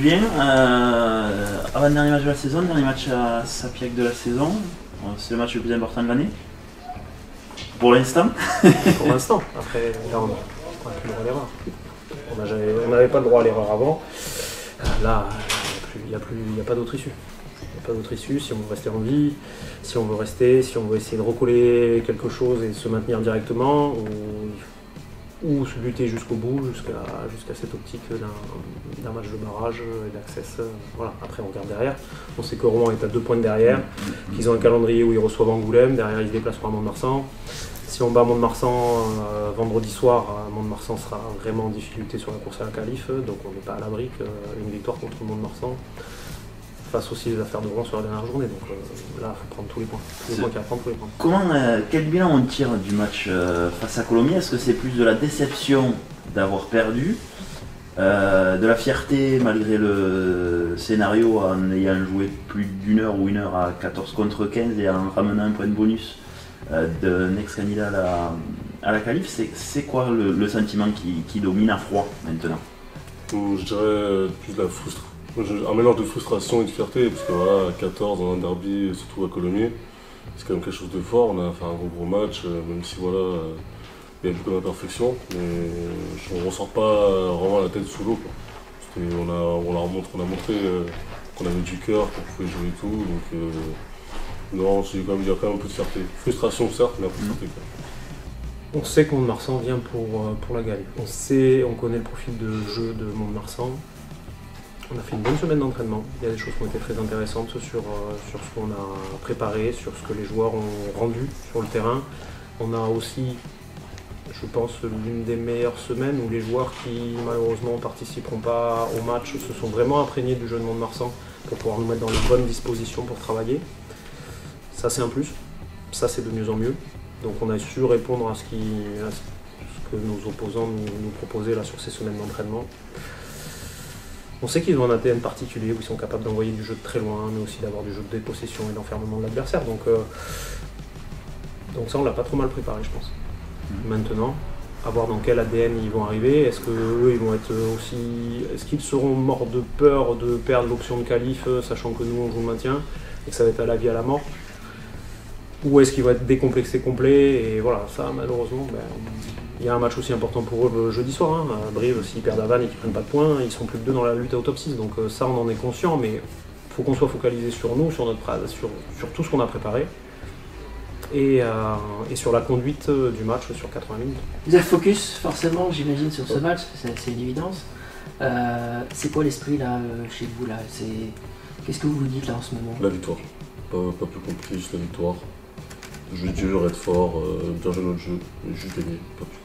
Julien, avant-dernier match de la saison, dernier match à Sapiac de la saison, c'est le match le plus important de l'année. Pour l'instant. Pour l'instant, après là on n'a plus le droit à l'erreur. On n'avait pas le droit à l'erreur avant. Là, il n'y a pas d'autre issue. Il n'y a pas d'autre issue si on veut rester en vie, si on veut rester, si on veut essayer de recoller quelque chose et se maintenir directement, ou se lutter jusqu'au bout, jusqu'à cette optique d'un match de barrage et d'accès. Voilà. Après on regarde derrière. On sait que Rouen est à 2 points de derrière, qu'ils ont un calendrier où ils reçoivent Angoulême, derrière ils se déplaceront à Mont-de-Marsan. Si on bat Mont-de-Marsan vendredi soir, Mont-de-Marsan sera vraiment en difficulté sur la course à la qualif, donc on n'est pas à l'abri qu'une victoire contre Mont-de-Marsan fasse aussi les affaires de Rouen sur la dernière journée. Donc là, il faut prendre tous les points. Tous les points qu'il y a à prendre, tous les points. Quel bilan on tire du match face à Colomiers? Est-ce que c'est plus de la déception d'avoir perdu, de la fierté malgré le scénario en ayant joué plus d'une heure ou 1 heure à 14 contre 15 et en ramenant un point de bonus d'un ex-candidat à la qualif? C'est quoi le sentiment qui domine à froid maintenant? Je dirais plus de la frustration. Un mélange de frustration et de fierté, parce que voilà, 14 dans un derby, surtout à Colomiers, c'est quand même quelque chose de fort. On a fait un gros match, même si voilà, il y a beaucoup d'imperfections, mais on ne ressort pas vraiment la tête sous l'eau. On a montré qu'on avait du cœur, qu'on pouvait jouer et tout, donc non, il y a quand même un peu de fierté. Frustration certes, mais un peu de fierté. On sait que Mont-de-Marsan vient pour la gagne. On connaît le profil de jeu de Mont-de-Marsan. On a fait une bonne semaine d'entraînement. Il y a des choses qui ont été très intéressantes sur ce qu'on a préparé, sur ce que les joueurs ont rendu sur le terrain. On a aussi, je pense, l'une des meilleures semaines où les joueurs qui malheureusement ne participeront pas au match se sont vraiment imprégnés du jeu de Mont-de-Marsan pour pouvoir nous mettre dans les bonnes dispositions pour travailler. Ça c'est un plus, ça c'est de mieux en mieux. Donc on a su répondre à ce que nos opposants nous proposaient là sur ces semaines d'entraînement. On sait qu'ils ont un ADN particulier où ils sont capables d'envoyer du jeu de très loin, mais aussi d'avoir du jeu de dépossession et d'enfermement de l'adversaire. Donc ça, on l'a pas trop mal préparé, je pense. Maintenant, à voir dans quel ADN ils vont arriver. Est-ce qu'eux, ils vont être aussi... Est-ce qu'ils seront morts de peur de perdre l'option de qualif, sachant que nous, on joue le maintien, et que ça va être à la vie, à la mort? Ou est-ce qu'ils vont être décomplexés complets? Et voilà, ça, malheureusement... Il y a un match aussi important pour eux le jeudi soir. Hein. Brive, s'ils perdent à Vannes et qu'ils ne prennent pas de points, ils sont plus que 2 dans la lutte au top 6. Donc ça, on en est conscient, mais il faut qu'on soit focalisé sur nous, sur sur tout ce qu'on a préparé. Et sur la conduite du match sur 80 minutes. Vous êtes focus forcément, j'imagine, sur ce match, c'est une évidence. C'est quoi l'esprit là chez vous là? Qu'est-ce que vous vous dites là en ce moment? La victoire. Pas plus compliqué, juste la victoire. Jouer dur, être fort, bien jouer notre jeu, et juste gagner, pas plus.